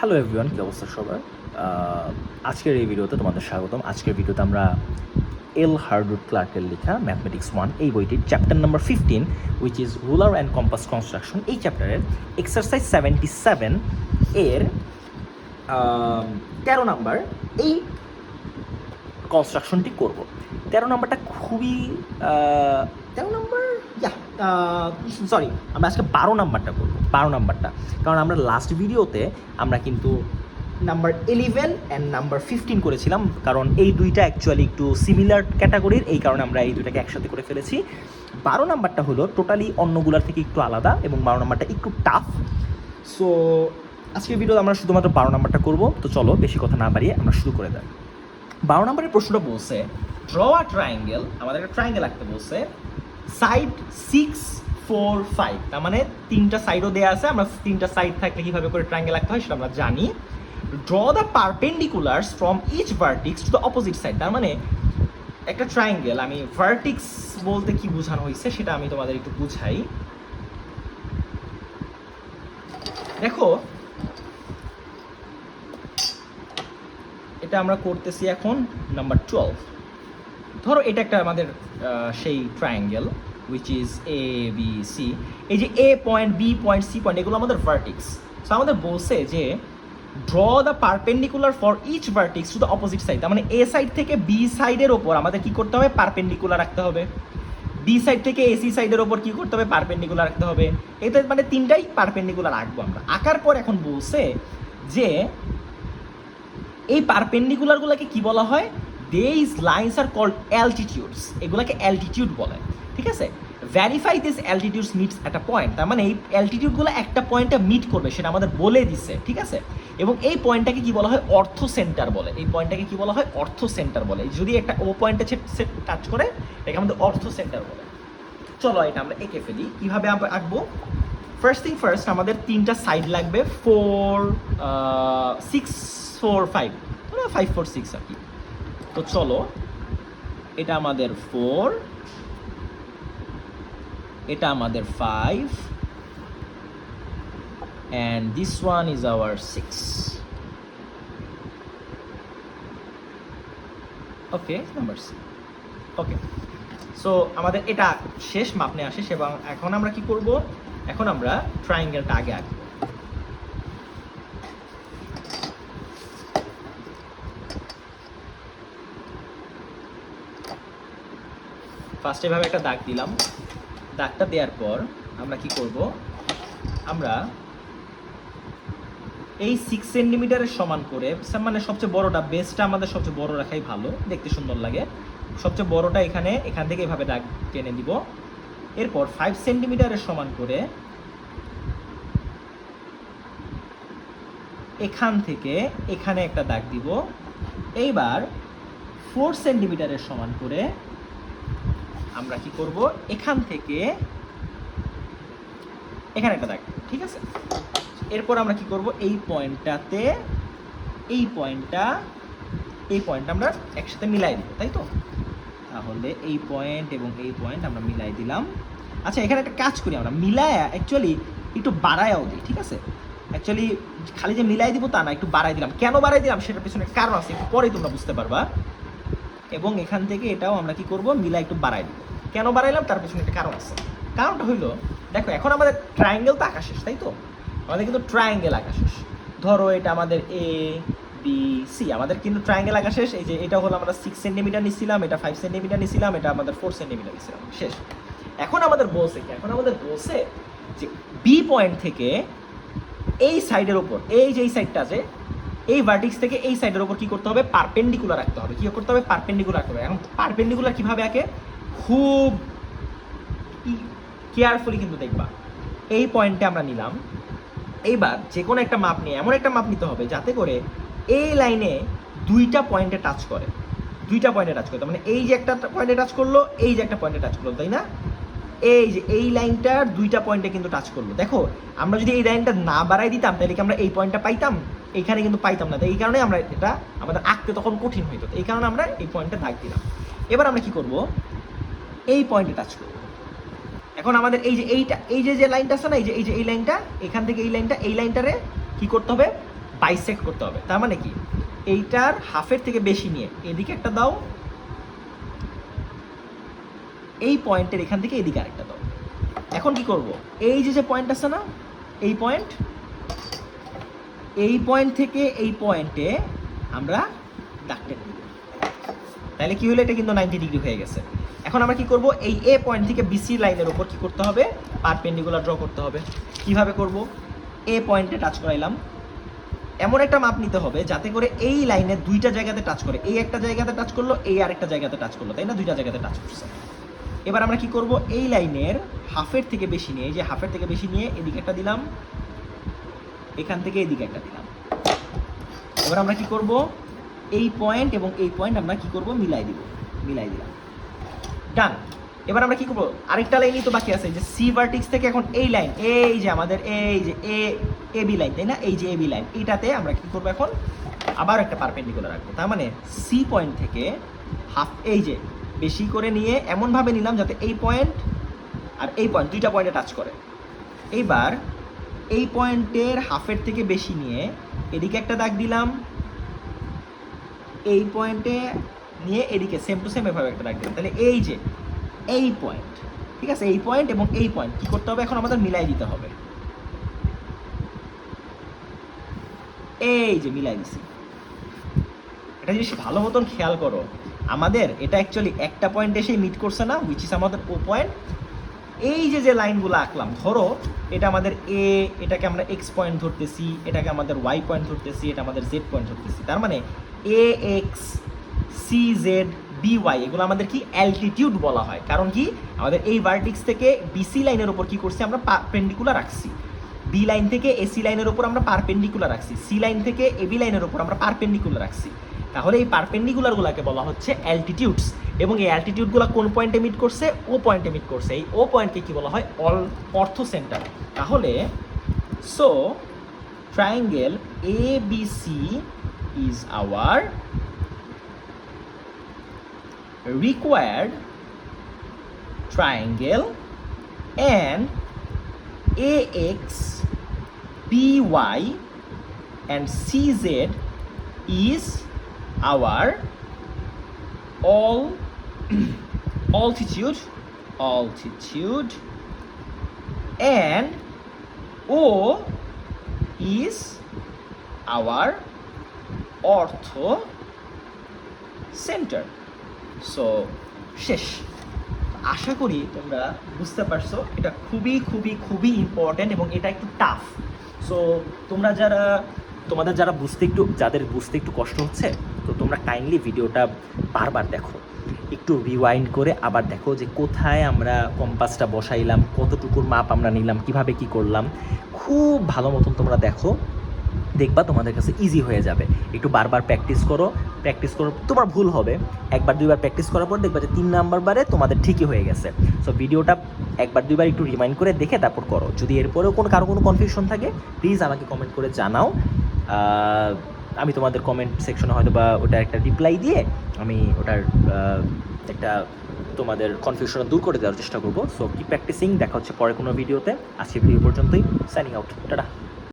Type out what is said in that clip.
Hello everyone, কী অবস্থা সবার? আজকের এই ভিডিওতে তোমাদের স্বাগতম। আজকের ভিডিওতে আমরা এল হার্ডউড ক্লার্কের লেখা ম্যাথমেটিক্স 1 এই বইটির chapter number 15 which is ruler and compass construction, এই চ্যাপ্টারের এক্সারসাইজ 77 এর 13 নাম্বার এই কনস্ট্রাকশনটি করব। 13 নাম্বারটা খুবই 13 নাম্বার সরি, আমরা আজকে 12 নাম্বারটা করবো। 12 নাম্বারটা কারণ আমরা লাস্ট ভিডিওতে আমরা কিন্তু নাম্বার 11 অ্যান্ড নাম্বার 15 করেছিলাম, কারণ এই দুইটা অ্যাকচুয়ালি একটু সিমিলার ক্যাটাগরির, এই কারণে আমরা এই দুইটাকে একসাথে করে ফেলেছি। 12 নাম্বারটা হলো টোটালি অন্যগুলার থেকে একটু আলাদা এবং 12 নাম্বারটা একটু টাফ। সো আজকের ভিডিওতে আমরা শুধুমাত্র 12 নাম্বারটা করবো। তো চলো বেশি কথা না বাড়িয়ে আমরা শুরু করে দেয়। 12 নম্বরের প্রশ্নটা বলছে ড্র আ ট্রায়াঙ্গেল, আমাদের একটা ট্রায়াঙ্গেল আঁকতে বলছে, সাইড 6, 4, 5, তার মানে তিনটা সাইডও দেওয়া আছে। আমরা তিনটা সাইড থাকলে কীভাবে করে ট্রায়াঙ্গেল আঁকতে হয় সেটা আমরা জানি। Draw the perpendiculars from each vertex to the opposite side, তার মানে একটা ট্রায়াঙ্গেল, আমি ভার্টিক্স বলতে কি বোঝানো হয়েছে সেটা আমি তোমাদের একটু বুঝাই। দেখো, এটা আমরা করতেছি এখন নাম্বার 12। ধরো এটা একটা আমাদের সেই triangle which is A B C. এই যে A point, B point, C point, এগুলো আমাদের ভার্টিক্স। সো আমাদের বলছে যে draw the perpendicular for each vertex to the opposite side, তার মানে এ সাইড থেকে বি সাইডের ওপর আমাদের কি করতে হবে, পারপেন্ডিকুলার রাখতে হবে। বি সাইড থেকে এসি সাইডের ওপর কি করতে হবে, পারপেন্ডিকুলার রাখতে হবে। এতে মানে তিনটাই পারপেন্ডিকুলার আঁকবো আমরা। আঁকার পর এখন বলছে যে এই পারপেন্ডিকুলারগুলোকে কি বলা হয়, দিস লাইন্স আর কল্ড অ্যালটিটিউডস, এগুলোকে অ্যালটিটিউড বলে, ঠিক আছে। ভ্যারিফাই দিস অ্যালটিটিউডস মিটস একটা পয়েন্ট, তার মানে এই অ্যালটিটিউডগুলো একটা পয়েন্টে মিট করবে সেটা আমাদের বলে দিছে, ঠিক আছে। এবং এই পয়েন্টটাকে কি বলা হয়, অর্থ সেন্টার বলে। এই পয়েন্টটাকে কি বলা হয়, অর্থ সেন্টার বলে। যদি একটা ও পয়েন্টে টাচ করে এটাকে আমাদের অর্থ সেন্টার বলে। চলো এটা আমরা এঁকে ফেলি। কীভাবে আমরা আঁকবো? ফার্স্ট থিং ফার্স্ট, আমাদের তিনটা সাইড লাগবে, 4, 6, 4, 5, 5, 4, 6 আর কি। তো চলো, এটা আমাদের 4, এটা আমাদের 5, and this one is our 6. Okay, number 6। Okay, so আমাদের এটা শেষ, মাপ নেওয়া শেষ। এবং এখন আমরা কি করব, এখন আমরা ট্রায়াঙ্গেলটা আগে আঁকবো। ফার্স্ট এভাবে একটা দাগ দিলাম। দাগটা দেওয়ার পর আমরা কি করব, আমরা এই 6 সেন্টিমিটারের সমান করে, মানে সবচেয়ে বড়টা, বেসটা আমাদের সবচেয়ে বড় রাখাই ভালো, দেখতে সুন্দর লাগে। সবচেয়ে বড়টা এখান থেকে এভাবে দাগ টেনে দিব। এরপর 5 সেন্টিমিটারের সমান করে এখান থেকে এখানে একটা দাগ দিব। এইবার 4 সেন্টিমিটারের সমান করে আমরা কি করব, এখান থেকে এখানে একটা দাগ, ঠিক আছে। এরপর আমরা কি করব, এই পয়েন্টটাতে এই পয়েন্টটা আমরা একসাথে মিলাই দিব, তাই তো। তাহলে এই পয়েন্ট এবং এই পয়েন্ট আমরা মিলাই দিলাম। আচ্ছা, এখানে একটা কাজ করি, আমরা মিলায়া অ্যাকচুয়ালি একটু বাড়ায়াও দিই, ঠিক আছে। অ্যাকচুয়ালি খালি যে মিলাই দিব তা না, একটু বাড়াই দিলাম। কেন বাড়াই দিলাম সেটার পিছনে কারণ আছে, একটু পরেই তোমরা বুঝতে পারবা। এবং এখান থেকে এটাও আমরা কি করব, মিলাই একটু বাড়াই দিব। কেন বাড়াইলাম তার পিছনে একটা কারণ আছে। কারণটা হইলো, দেখো এখন আমাদের ট্রায়াঙ্গেল তো আঁকা শেষ, তাই তো। আমাদের কিন্তু ট্রায়াঙ্গেল আঁকা শেষ। ধরো এটা আমাদের এ বি সি, আমাদের কিন্তু ট্রায়াঙ্গেল আঁকা শেষ। এই যে এটা হলো আমরা 6 সেন্টিমিটার নিছিলাম, এটা 5 সেন্টিমিটার নিছিলাম, এটা আমাদের 4 সেন্টিমিটার নিছিলাম, শেষ। এখন আমাদের বলছে কি, এখন আমাদের বলছে যে বি পয়েন্ট থেকে এই সাইডের ওপর, এই যে এই সাইডটা আছে, এই ভার্টিক্স থেকে এই সাইডের ওপর কি করতে হবে, পারপেন্ডিকুলার রাখতে হবে। কি করতে হবে, পারপেন্ডিকুলার রাখতে হবে। এখন পারপেন্ডিকুলার কিভাবে আঁকে, খুব কেয়ারফুলি কিন্তু দেখবা। এই পয়েন্টে আমরা নিলাম। এইবার যে কোনো একটা মাপ নিয়ে এমন একটা মাপ নিতে হবে যাতে করে এই লাইনে দুইটা পয়েন্টে টাচ করে, দুইটা পয়েন্টে টাচ করে। তার মানে এই যে একটা পয়েন্টে টাচ করলো, এই যে একটা পয়েন্টে টাচ করলো, তাই না। এই যে এই লাইনটার দুইটা পয়েন্টে কিন্তু টাচ করলো। দেখো, আমরা যদি এই লাইনটা না বাড়াই দিতাম তাহলে কি আমরা এই পয়েন্টটা পাইতাম, এইখানে কিন্তু পাইতাম না। তো এই কারণে আমরা এটা আমাদের আঁকতে তখন কঠিন হইতো, এই কারণে আমরা এই পয়েন্টে দাগ দিলাম। এবার আমরা কি করব, এই পয়েন্টে টাচ করব। এখন আমাদের এই যে এইটা, এই যে লাইনটা আছে না, এই যে এই লাইনটা, এখান থেকে এই লাইনটারে কি করতে হবে, বাইসেক্ট করতে হবে। তার মানে কি, এইটার হাফের থেকে বেশি নিয়ে এদিকে একটা দাও, এই পয়েন্টের এখান থেকে এদিকে আরেকটা দাও। এখন কি করব, এই যে পয়েন্ট আছে না, এই পয়েন্ট থেকে এই পয়েন্টে আমরা দাগ টেনে দিব। তাহলে কি হলো, এটা কিন্তু 90 ডিগ্রি হয়ে গেছে। এখন আমরা কি করব, এই এ পয়েন্ট থেকে বিসি লাইনের উপর কি করতে হবে, পারপেন্ডিকুলার ড্র করতে হবে। কিভাবে করব, এ পয়েন্টে টাচ করাইলাম, এমন একটা মাপ নিতে হবে যাতে করে এই লাইনের দুইটা জায়গাতে টাচ করে, এই একটা জায়গাতে টাচ করলো, এই আরেকটা জায়গাতে টাচ করলো, তাই না, দুইটা জায়গাতে টাচ করছে। এবার আমরা কি করব, এই লাইনের হাফের থেকে বেশি নিয়ে, এই যে হাফের থেকে বেশি নিয়ে এদিকে একটা দিলাম, এখান থেকে এদিকে একটা দিলাম। এবার আমরা কি করব, এই পয়েন্ট এবং এই পয়েন্ট আমরা কি করব, মিলাই দিলাম, ডান। এবার আমরা কি করব, আরেকটা লাইনই তো বাকি আছে, যে সি ভার্টিক্স থেকে এখন এই লাইন, এই যে আমাদের এই যে এ বি লাইন, তাই না, এই যে এ বি লাইন, এইটাতে আমরা কি করব, এখন আবার একটা পারপেন্ডিকুলার রাখবো। তার মানে সি পয়েন্ট থেকে হাফ, এই যে বেশি করে নিয়ে এমনভাবে নিলাম যাতে এই পয়েন্ট আর এই পয়েন্ট দুইটা পয়েন্টে টাচ করে। এইবার এই পয়েন্টের হাফের থেকে বেশি নিয়ে এদিকে একটা দাগ দিলাম, এই পয়েন্টে নিয়ে এদিকে সেম টু সেম এভাবে একটা দাগ দিলাম। তাহলে এই যে এই পয়েন্ট, ঠিক আছে, এই পয়েন্ট এবং এই পয়েন্ট কি করতে হবে, এখন আমাদের মিলাই দিতে হবে। এই যে মিলাই দিছি। এটা জিনিস ভালো মতন খেয়াল করো, আমাদের এটা অ্যাকচুয়ালি একটা পয়েন্ট এসে মিট করছে না, হুইচ ইজ আমাদের ও পয়েন্ট। এই যে লাইনগুলো আঁকলাম, ধরো এটা আমাদের এ, এটাকে আমরা এক্স পয়েন্ট ধরতেছি, এটাকে আমাদের ওয়াই পয়েন্ট ধরতেছি, এটা আমাদের জেড পয়েন্ট ধরতেছি। তার মানে A X C Z B Y, এগুলো আমাদের কি অ্যালটিটিউড বলা হয়। কারণ কি, আমাদের এই ভার্টিক্স থেকে বিসি লাইনের উপর কি করছি, আমরা পারপেন্ডিকুলার রাখছি। বি লাইন থেকে এসি লাইনের উপর আমরা পারপেন্ডিকুলার রাখছি, সি লাইন থেকে এবি লাইনের উপর আমরা পারপেন্ডিকুলার রাখছি। তাহলে এই পারপেন্ডিকুলারগুলোকে বলা হচ্ছে অ্যালটিটিউডস, এবং এই অ্যালটিটিউডগুলো কোন পয়েন্টে মিট করছে, ও পয়েন্টে মিট করছে। এই ও পয়েন্টকে কি বলা হয়, অর্থ সেন্টার। তাহলে so triangle A B C is our required triangle, and AX, BY and CZ is our altitude, and O is our ortho center. So শেষ। আশা করি তোমরা বুঝতে পারছো, এটা খুবই ইম্পর্ট্যান্ট এবং এটা একটু টাফ। সো যাদের বুঝতে একটু কষ্ট হচ্ছে, তো তোমরা কাইন্ডলি ভিডিওটা বারবার দেখো, একটু রিওয়াইন্ড করে আবার দেখো যে কোথায় আমরা কম্পাসটা বসাইলাম, কতটুকুর মাপ আমরা নিলাম, কিভাবে কি করলাম। খুব ভালো মতন তোমরা দেখো, দেখবা তোমাদের কাছে ইজি হয়ে যাবে। একটু বারবার প্র্যাকটিস করো, তোমার ভুল হবে, একবার দুইবার প্র্যাকটিস করার পর দেখবা যে 3 নাম্বারে তোমাদের ঠিকই হয়ে গেছে। সো ভিডিওটা একবার দুইবার একটু রিমাইন্ড করে দেখে তারপর করো। যদি এরপরেও কারো কোনো কনফিউশন থাকে, প্লিজ আমাকে কমেন্ট করে জানাও। আমি তোমাদের কমেন্ট সেকশনে হয়তো বা ওটার একটা রিপ্লাই দিয়ে আমি ওটার একটা তোমাদের কনফিউশন দূর করে দেওয়ার চেষ্টা করবো। সো কি প্র্যাকটিসিং, দেখা হচ্ছে পরে কোনো ভিডিওতে। আজকে ভিডিও পর্যন্তই, সাইনিং আউট, টাটা।